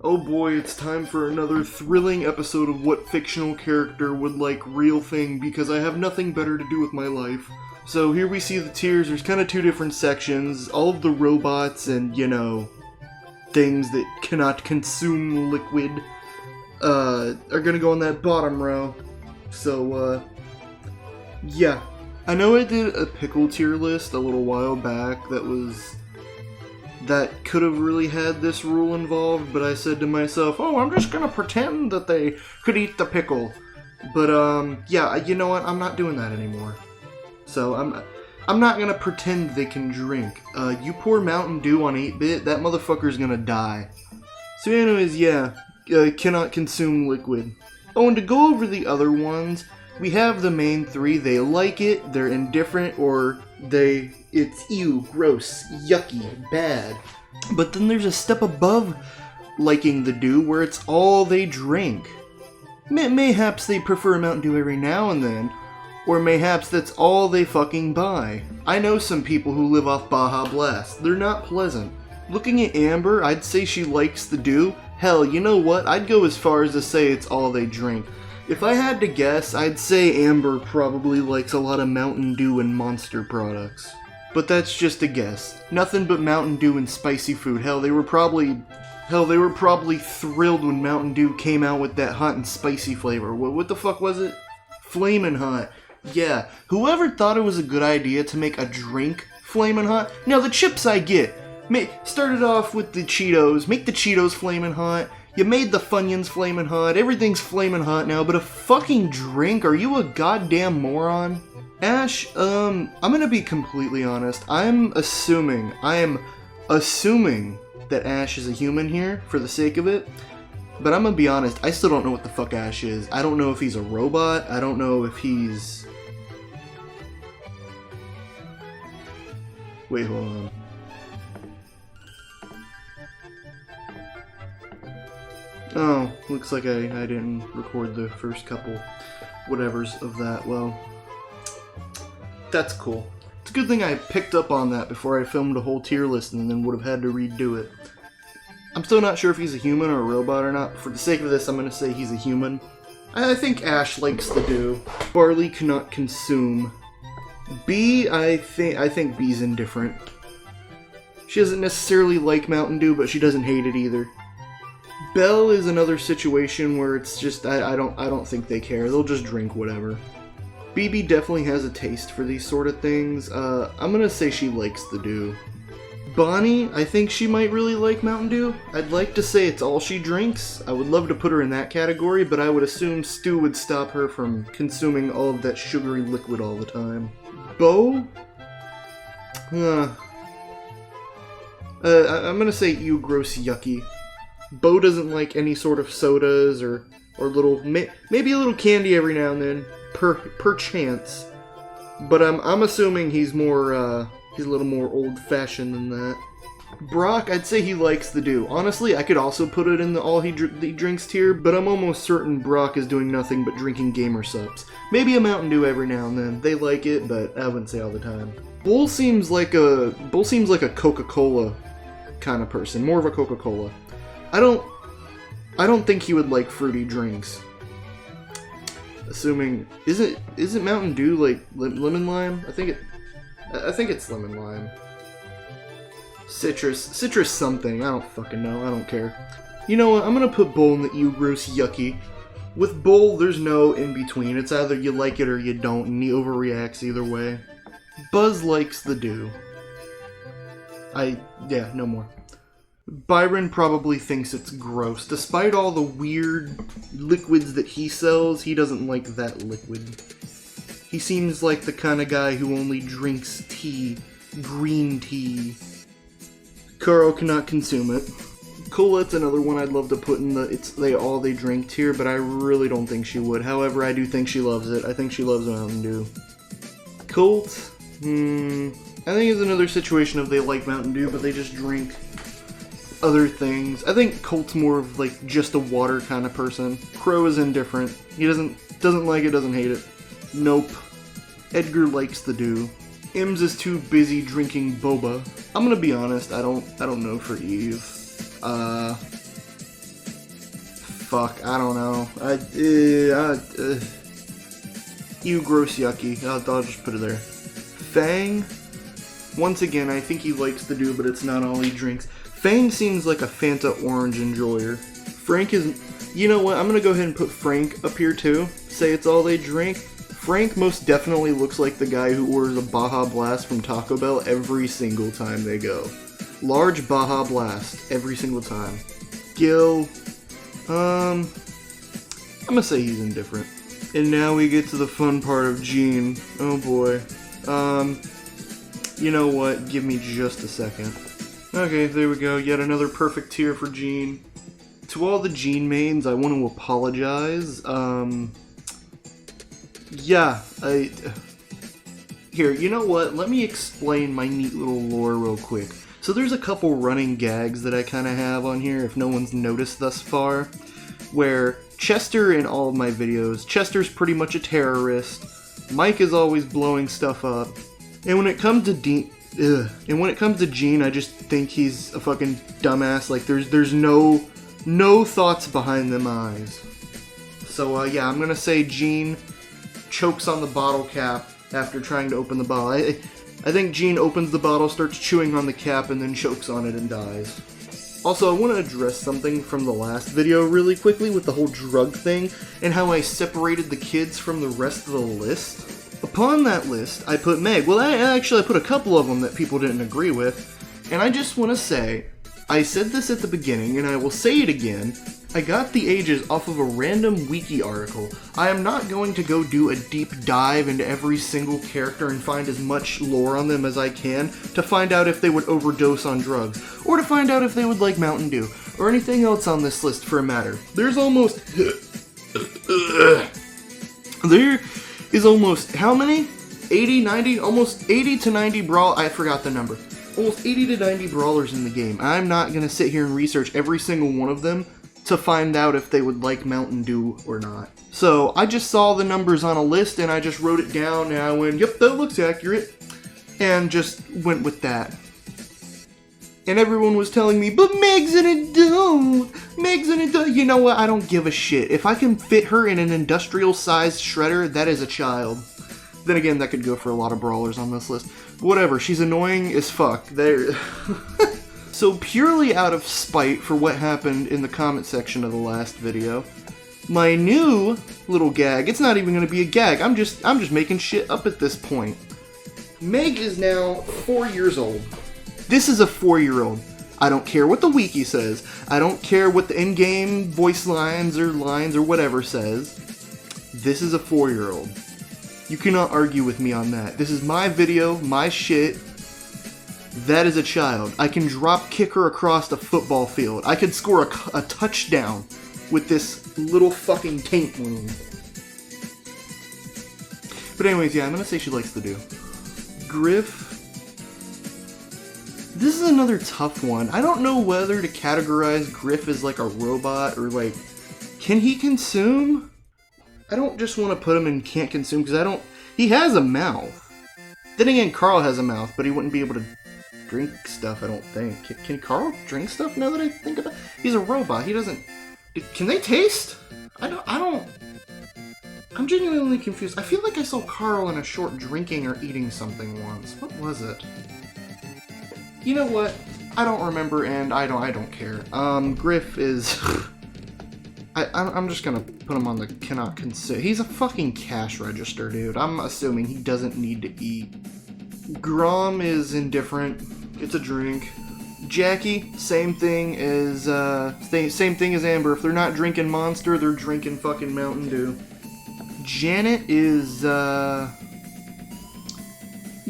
Oh boy, it's time for another thrilling episode of What Fictional Character Would Like Real Thing, because I have nothing better to do with my life. So here we see the tiers. There's kind of two different sections. All of the robots and, things that cannot consume liquid are gonna go on that bottom row. So, yeah. I know I did a pickle tier list a little while back that could have really had this rule involved, but I said to myself, oh, I'm just gonna pretend that they could eat the pickle. But, yeah, you know what? I'm not doing that anymore. So, I'm not gonna pretend they can drink. You pour Mountain Dew on 8-bit, that motherfucker's gonna die. So anyways, yeah, cannot consume liquid. Oh, and to go over the other ones, we have the main three. They like it, they're indifferent, or it's ew, gross, yucky, bad. But then there's a step above liking the Dew where it's all they drink. Mayhaps they prefer a Mountain Dew every now and then, or mayhaps that's all they fucking buy. I know some people who live off Baja Blast. They're not pleasant. Looking at Amber, I'd say she likes the Dew. Hell, you know what? I'd go as far as to say it's all they drink. If I had to guess, I'd say Amber probably likes a lot of Mountain Dew and Monster products. But that's just a guess. Nothing but Mountain Dew and spicy food. Hell, they were probably thrilled when Mountain Dew came out with that hot and spicy flavor. What the fuck was it? Flamin' Hot. Yeah, whoever thought it was a good idea to make a drink Flamin' Hot? Now, the chips I get. Started off with the Cheetos. Make the Cheetos Flamin' Hot. You made the Funyuns Flamin' Hot. Everything's Flamin' Hot now, but a fucking drink? Are you a goddamn moron? Ash, I'm gonna be completely honest. I am assuming that Ash is a human here, for the sake of it. But I'm gonna be honest, I still don't know what the fuck Ash is. I don't know if he's a robot. I don't know if he's... Wait, hold on. Oh, looks like I didn't record the first couple whatevers of that. Well, that's cool. It's a good thing I picked up on that before I filmed a whole tier list and then would have had to redo it. I'm still not sure if he's a human or a robot or not. For the sake of this, I'm going to say he's a human. I think Ash likes the Dew. Barley cannot consume. B, I think B's indifferent. She doesn't necessarily like Mountain Dew, but she doesn't hate it either. Belle is another situation where it's just, I don't think they care. They'll just drink whatever. BB definitely has a taste for these sort of things. I'm gonna say she likes the Dew. Bonnie, I think she might really like Mountain Dew. I'd like to say it's all she drinks. I would love to put her in that category, but I would assume Stu would stop her from consuming all of that sugary liquid all the time. Bo? I'm gonna say ew, gross, yucky. Bo doesn't like any sort of sodas or little, maybe a little candy every now and then, per chance. But I'm assuming he's more, he's a little more old-fashioned than that. Brock, I'd say he likes the Dew. Honestly, I could also put it in the all he drinks tier, but I'm almost certain Brock is doing nothing but drinking gamer subs. Maybe a Mountain Dew every now and then. They like it, but I wouldn't say all the time. Bull seems like a Coca-Cola kind of person, more of a Coca-Cola. I don't think he would like fruity drinks. Assuming, is it Mountain Dew like lemon lime? I think it's lemon lime. Citrus something. I don't fucking know. I don't care. You know what? I'm gonna put Bull in the ew, gross, yucky. With Bull, there's no in between. It's either you like it or you don't, and he overreacts either way. Buzz likes the Dew. Yeah, no more. Byron probably thinks it's gross. Despite all the weird liquids that he sells, he doesn't like that liquid. He seems like the kind of guy who only drinks tea, green tea. Kuro cannot consume it. Colette's another one I'd love to put in the all they drink tier, but I really don't think she would. However, I do think she loves it. I think she loves Mountain Dew. Colt, I think it's another situation of they like Mountain Dew, but they just drink other things. I think Colt's more of like just a water kind of person. Crow is indifferent. He doesn't like it, doesn't hate it. Nope. Edgar likes the Dew. Ims is too busy drinking boba. I'm gonna be honest, I don't know for Eve. fuck, I don't know. You gross yucky. I'll just put it there. Fang, once again, I think he likes to do, but it's not all he drinks. Fang seems like a Fanta orange enjoyer. Frank is, you know what, I'm gonna go ahead and put Frank up here too. Say it's all they drink. Frank most definitely looks like the guy who orders a Baja Blast from Taco Bell every single time they go. Large Baja Blast every single time. Gil, I'm gonna say he's indifferent. And now we get to the fun part of Gene. Oh boy. You know what? Give me just a second. Okay, there we go. Yet another perfect tier for Gene. To all the Gene mains, I want to apologize. Yeah, Here, you know what? Let me explain my neat little lore real quick. So there's a couple running gags that I kind of have on here, if no one's noticed thus far, where Chester in all of my videos, Chester's pretty much a terrorist, Mike is always blowing stuff up, and when it comes to Gene, I just think he's a fucking dumbass. Like, there's no thoughts behind them eyes. So, yeah, I'm gonna say Gene chokes on the bottle cap after trying to open the bottle. I think Gene opens the bottle, starts chewing on the cap, and then chokes on it and dies. Also, I want to address something from the last video really quickly with the whole drug thing and how I separated the kids from the rest of the list. Upon that list, I put Meg. Well, I put a couple of them that people didn't agree with, and I just want to say, I said this at the beginning, and I will say it again, I got the ages off of a random wiki article. I am not going to go do a deep dive into every single character and find as much lore on them as I can to find out if they would overdose on drugs, or to find out if they would like Mountain Dew, or anything else on this list for a matter. There is almost, how many? 80, 90, almost 80 to 90 I forgot the number. Almost 80 to 90 brawlers in the game. I'm not going to sit here and research every single one of them to find out if they would like Mountain Dew or not. So I just saw the numbers on a list and I just wrote it down and I went, yep, that looks accurate. And just went with that. And everyone was telling me, but Meg's an adult! Meg's an adult! You know what? I don't give a shit. If I can fit her in an industrial-sized shredder, that is a child. Then again, that could go for a lot of brawlers on this list. Whatever, she's annoying as fuck. There. So purely out of spite for what happened in the comment section of the last video, my new little gag, it's not even going to be a gag, I'm just making shit up at this point. Meg is now 4 years old. This is a 4-year-old. I don't care what the wiki says. I don't care what the in-game voice lines or whatever says. This is a 4-year-old. You cannot argue with me on that. This is my video, my shit. That is a child. I can drop kick her across the football field. I could score a touchdown with this little fucking taint wound. But anyways, yeah, I'm gonna say she likes to do. Griff. This is another tough one. I don't know whether to categorize Griff as like a robot or like, can he consume? I don't just want to put him in can't consume because he has a mouth. Then again, Carl has a mouth, but he wouldn't be able to drink stuff, I don't think. Can Carl drink stuff now that I think about it? He's a robot. He doesn't... Can they taste? I'm genuinely confused. I feel like I saw Carl in a short drinking or eating something once. What was it? You know what? I don't remember and I don't care. Griff is... I'm just gonna put him on the cannot consume. He's a fucking cash register, dude. I'm assuming he doesn't need to eat. Grom is indifferent. It's a drink. Jackie, same thing as Amber. If they're not drinking Monster, they're drinking fucking Mountain Dew. Janet is, you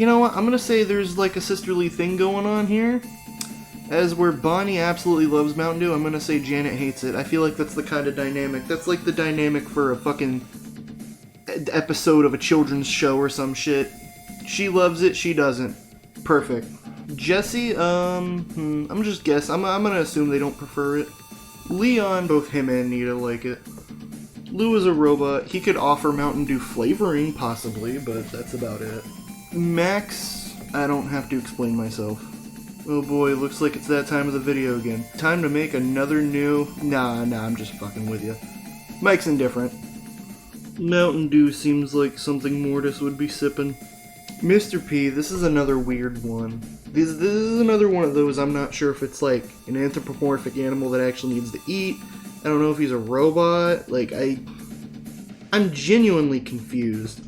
know what? I'm gonna say there's like a sisterly thing going on here. As where Bonnie absolutely loves Mountain Dew, I'm gonna say Janet hates it. I feel like that's the kind of dynamic. That's like the dynamic for a fucking episode of a children's show or some shit. She loves it, she doesn't. Perfect. Jesse, I'm just guessing. I'm gonna assume they don't prefer it. Leon, both him and Nita like it. Lou is a robot. He could offer Mountain Dew flavoring, possibly, but that's about it. Max, I don't have to explain myself. Oh boy, looks like it's that time of the video again. Time to make another new... Nah, I'm just fucking with you. Mike's indifferent. Mountain Dew seems like something Mortis would be sipping. Mr. P, this is another weird one. This is another one of those I'm not sure if it's like an anthropomorphic animal that actually needs to eat. I don't know if he's a robot. Like, I'm genuinely confused.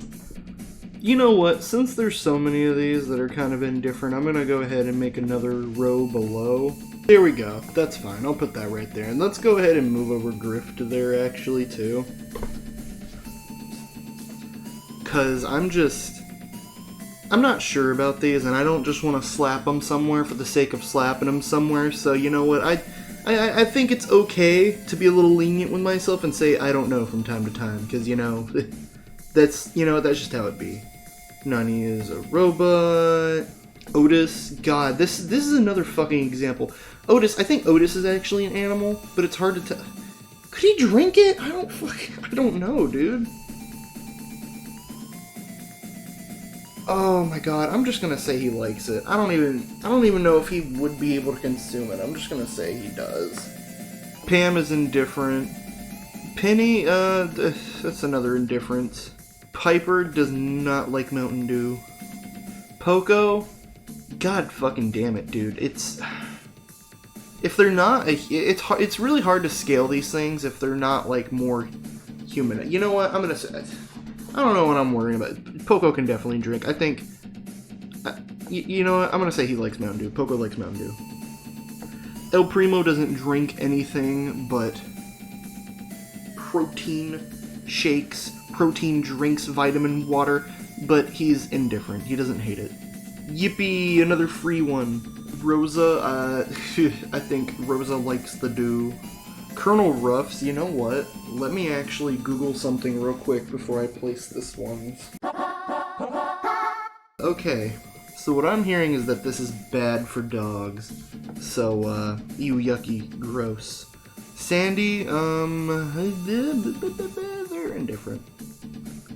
You know what? Since there's so many of these that are kind of indifferent, I'm gonna go ahead and make another row below. There we go. That's fine. I'll put that right there. And let's go ahead and move over Griff to there, actually, too. Because I'm not sure about these, and I don't just want to slap them somewhere for the sake of slapping them somewhere. So, you know what? I think it's okay to be a little lenient with myself and say I don't know from time to time. Because, you know, that's just how it be. Nani is a robot. Otis, God, this is another fucking example. Otis, I think Otis is actually an animal, but it's hard to tell. Could he drink it? I don't know, dude. Oh my God, I'm just gonna say he likes it. I don't even know if he would be able to consume it. I'm just gonna say he does. Pam is indifferent. Penny, that's another indifference. Piper does not like Mountain Dew. Poco, God fucking damn it, dude. If they're not, it's really hard to scale these things if they're not like more human. You know what? I'm gonna say, I don't know what I'm worrying about. Poco can definitely drink. I think, you know what? I'm gonna say he likes Mountain Dew. Poco likes Mountain Dew. El Primo doesn't drink anything but protein shakes, protein drinks, vitamin water, but he's indifferent. He doesn't hate it. Yippee, another free one. Rosa, I think Rosa likes the Dew. Colonel Ruffs, you know what? Let me actually Google something real quick before I place this one. Okay, so what I'm hearing is that this is bad for dogs. So, ew, yucky, gross. Sandy, they're indifferent.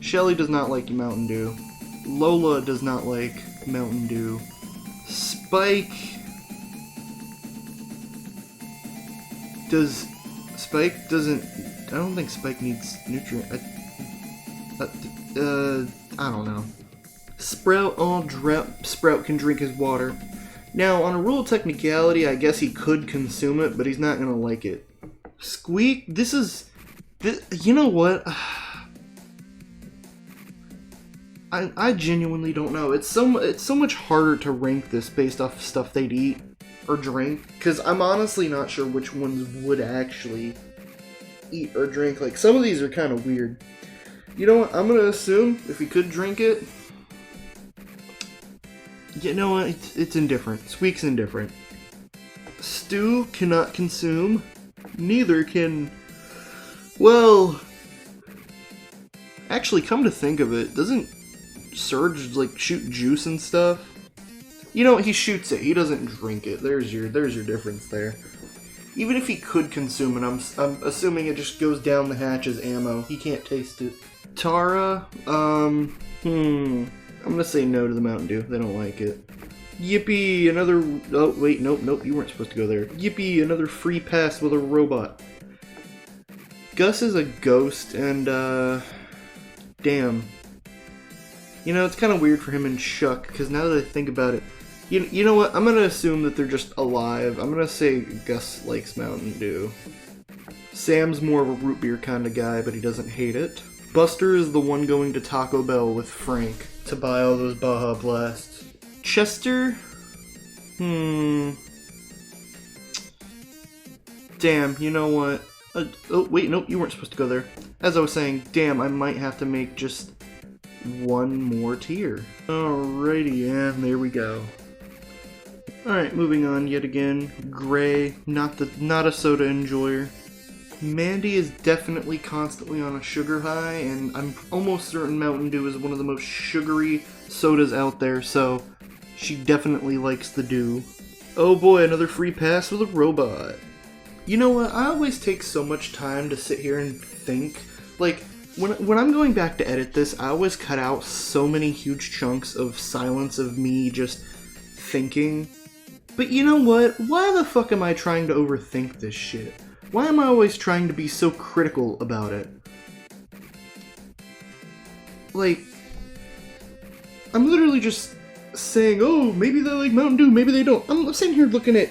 Shelly does not like Mountain Dew. Lola does not like Mountain Dew. Spike doesn't. I don't think Spike needs nutrient. I don't know. Sprout can drink his water. Now, on a rule of technicality, I guess he could consume it, but he's not gonna like it. Squeak, you know what? I genuinely don't know. It's so much harder to rank this based off stuff they'd eat or drink, because I'm honestly not sure which ones would actually eat or drink. Like, some of these are kind of weird. You know what? I'm gonna assume if he could drink it, you know what? It's indifferent. Squeak's indifferent. Stu cannot consume. Neither can... Well... Actually, come to think of it, doesn't Surge, like, shoot juice and stuff? You know, he shoots it. He doesn't drink it. There's your difference there. Even if he could consume it, I'm assuming it just goes down the hatch as ammo. He can't taste it. Tara, I'm gonna say no to the Mountain Dew. They don't like it. Yippee, another... Oh, wait, nope, you weren't supposed to go there. Yippee, another free pass with a robot. Gus is a ghost, and, damn. You know, it's kind of weird for him and Shuck, because now that I think about it, you know what? I'm gonna assume that they're just alive. I'm gonna say Gus likes Mountain Dew. Sam's more of a root beer kind of guy, but he doesn't hate it. Buster is the one going to Taco Bell with Frank to buy all those Baja Blasts. Chester? Damn, you know what? Oh, wait, nope, you weren't supposed to go there. As I was saying, damn, I might have to make just one more tier. Alrighty, and there we go. Alright, moving on yet again. Gray, not a soda enjoyer. Mandy is definitely constantly on a sugar high, and I'm almost certain Mountain Dew is one of the most sugary sodas out there, so she definitely likes the Dew. Oh boy, another free pass with a robot. You know what? I always take so much time to sit here and think. Like, when I'm going back to edit this, I always cut out so many huge chunks of silence of me just thinking. But you know what? Why the fuck am I trying to overthink this shit? Why am I always trying to be so critical about it? Like, I'm literally just saying, oh, maybe they like Mountain Dew, maybe they don't. I'm sitting here looking at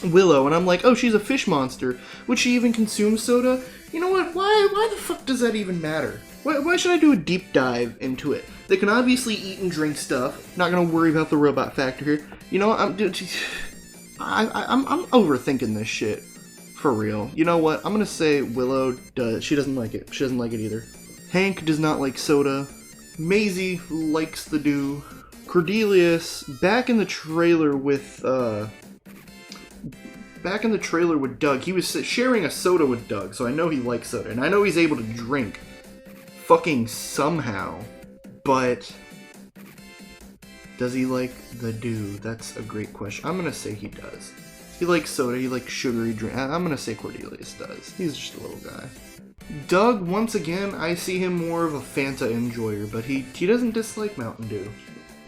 Willow, and I'm like, oh, she's a fish monster. Would she even consume soda? You know what? Why the fuck does that even matter? Why should I do a deep dive into it? They can obviously eat and drink stuff. Not gonna worry about the robot factor here. You know what? I'm overthinking this shit. For real. You know what? I'm gonna say Willow does. She doesn't like it. She doesn't like it either. Hank does not like soda. Maisie likes the dew. Cordelius, back in the trailer with Doug, he was sharing a soda with Doug, so I know he likes soda, and I know he's able to drink fucking somehow, but does he like the dew? That's a great question. I'm gonna say he does. He likes soda, he likes sugary drink. I'm gonna say Cordelius does. He's just a little guy. Doug, once again, I see him more of a Fanta enjoyer, but he doesn't dislike Mountain Dew.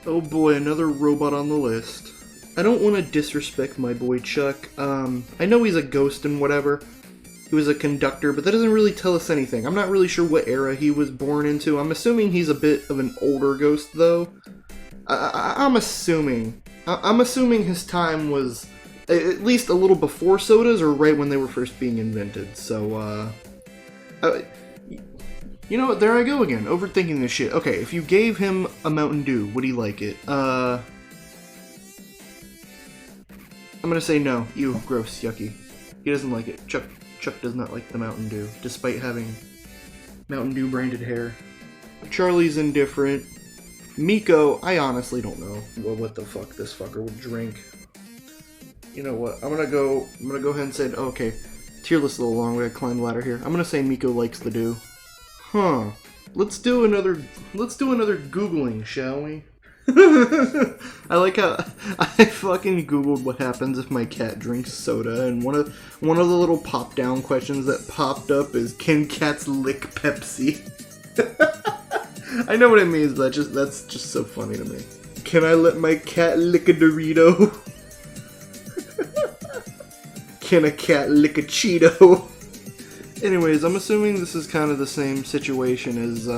Oh boy, another robot on the list. I don't want to disrespect my boy Chuck. I know he's a ghost and whatever. He was a conductor, but that doesn't really tell us anything. I'm not really sure what era he was born into. I'm assuming he's a bit of an older ghost, though. I'm assuming his time was at least a little before sodas or right when they were first being invented. So, you know what? There I go again, overthinking this shit. Okay, if you gave him a Mountain Dew, would he like it? I'm gonna say no. Ew, gross, yucky. He doesn't like it. Chuck does not like the Mountain Dew, despite having Mountain Dew branded hair. Charlie's indifferent. Miko, I honestly don't know what the fuck this fucker would drink. You know what? I'm gonna go ahead and say, okay, tier list a little long. We gotta climb the ladder here. I'm gonna say Miko likes the dew. Huh. Let's do another Googling, shall we? I like how I fucking Googled what happens if my cat drinks soda, and one of the little pop down questions that popped up is, can cats lick Pepsi? I know what it means, but that's just so funny to me. Can I let my cat lick a Dorito? Can a cat lick a Cheeto? Anyways, I'm assuming this is kind of the same situation as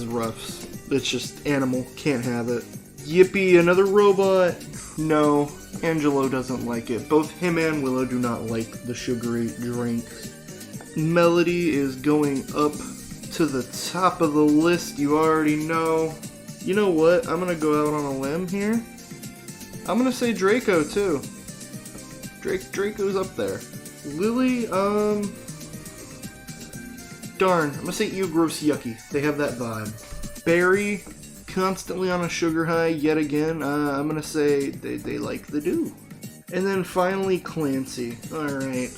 Ruff's. It's just animal, can't have it. Yippee, another robot. No, Angelo doesn't like it. Both him and Willow do not like the sugary drinks. Melody is going up to the top of the list, you already know. You know what? I'm gonna go out on a limb here. I'm gonna say Draco too. Draco's up there. Lily, darn, I'm gonna say ew, gross, yucky. They have that vibe. Barry, constantly on a sugar high yet again. I'm gonna say they like the dew. And then finally Clancy. Alright.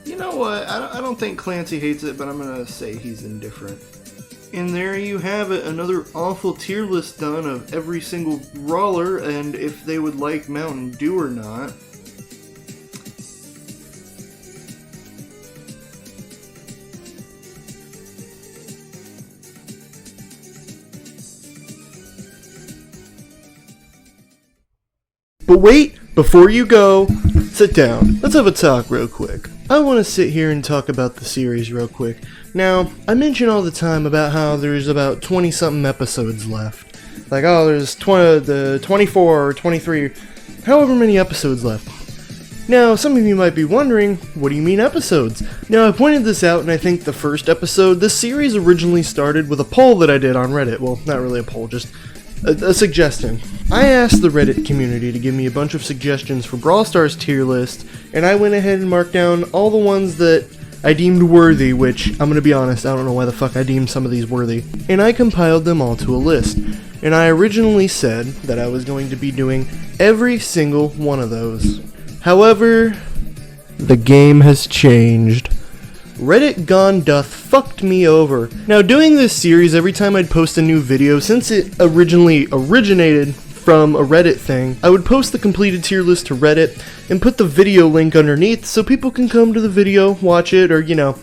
You know what? I don't think Clancy hates it, but I'm gonna say he's indifferent. And there you have it, another awful tier list done of every single brawler and if they would like Mountain Dew or not. But wait, before you go, sit down. Let's have a talk real quick. I want to sit here and talk about the series real quick. Now, I mention all the time about how there's about 20-something episodes left. Like, oh, there's 24 or 23, however many episodes left. Now, some of you might be wondering, what do you mean episodes? Now, I pointed this out in I think the first episode. This series originally started with a poll that I did on Reddit. Well, not really a poll, just a suggestion. I asked the Reddit community to give me a bunch of suggestions for Brawl Stars tier list, and I went ahead and marked down all the ones that I deemed worthy, which, I'm gonna be honest, I don't know why the fuck I deemed some of these worthy, and I compiled them all to a list. And I originally said that I was going to be doing every single one of those. However, the game has changed. Reddit Gone Doth fucked me over. Now, doing this series every time I'd post a new video, since it originally originated from a Reddit thing, I would post the completed tier list to Reddit and put the video link underneath so people can come to the video, watch it, or, you know,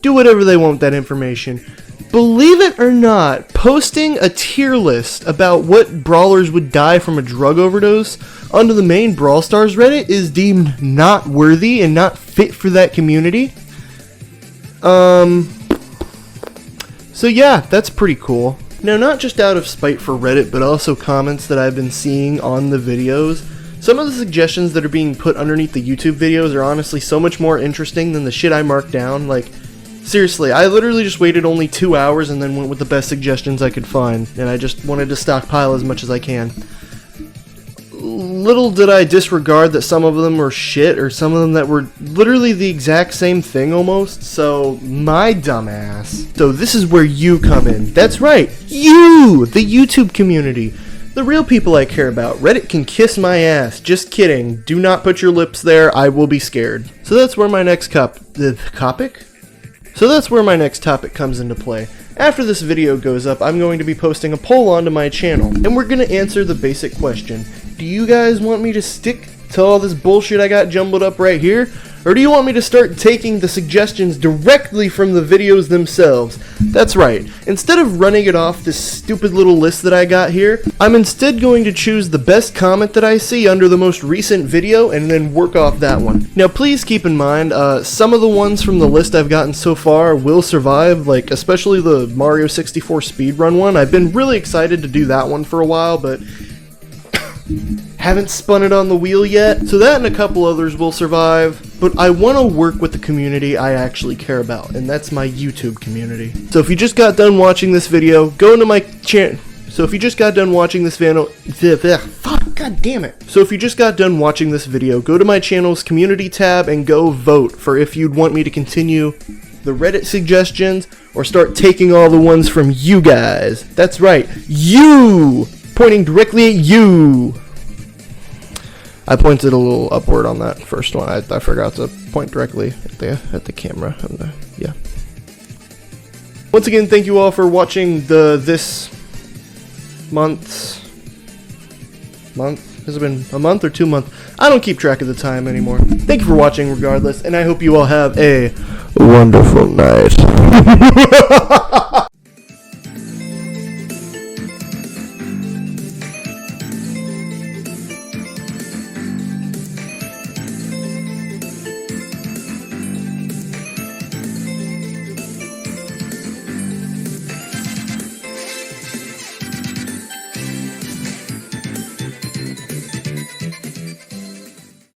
do whatever they want with that information. believe it or not, posting a tier list about what brawlers would die from a drug overdose onto the main Brawl Stars Reddit is deemed not worthy and not fit for that community. So yeah, that's pretty cool. Now, not just out of spite for Reddit, but also comments that I've been seeing on the videos. Some of the suggestions that are being put underneath the YouTube videos are honestly so much more interesting than the shit I marked down. Like, seriously, I literally just waited only 2 hours and then went with the best suggestions I could find, and I just wanted to stockpile as much as I can. Little did I disregard that some of them were shit, or some of them that were literally the exact same thing almost, so my dumbass. So this is where you come in. That's right, you! The YouTube community. The real people I care about. Reddit can kiss my ass. Just kidding. Do not put your lips there, I will be scared. So that's where my next topic? So that's where my next topic comes into play. After this video goes up, I'm going to be posting a poll onto my channel, and we're going to answer the basic question. Do you guys want me to stick to all this bullshit I got jumbled up right here? Or do you want me to start taking the suggestions directly from the videos themselves? That's right. Instead of running it off this stupid little list that I got here, I'm instead going to choose the best comment that I see under the most recent video and then work off that one. Now please keep in mind, some of the ones from the list I've gotten so far will survive, like especially the Mario 64 speedrun one. I've been really excited to do that one for a while, but haven't spun it on the wheel yet, so that and a couple others will survive. But I want to work with the community I actually care about, and that's my YouTube community. So if you just got done watching this video, go into my channel. So if you just got done watching this video, god damn it. So if you just got done watching this video, go to my channel's community tab and go vote for if you'd want me to continue the Reddit suggestions or start taking all the ones from you guys. That's right, you! Pointing directly at you. I pointed a little upward on that first one. I forgot to point directly at the camera. Yeah. Once again, thank you all for watching this month. Has it been a month or 2 months? I don't keep track of the time anymore. Thank you for watching regardless, and I hope you all have a wonderful night.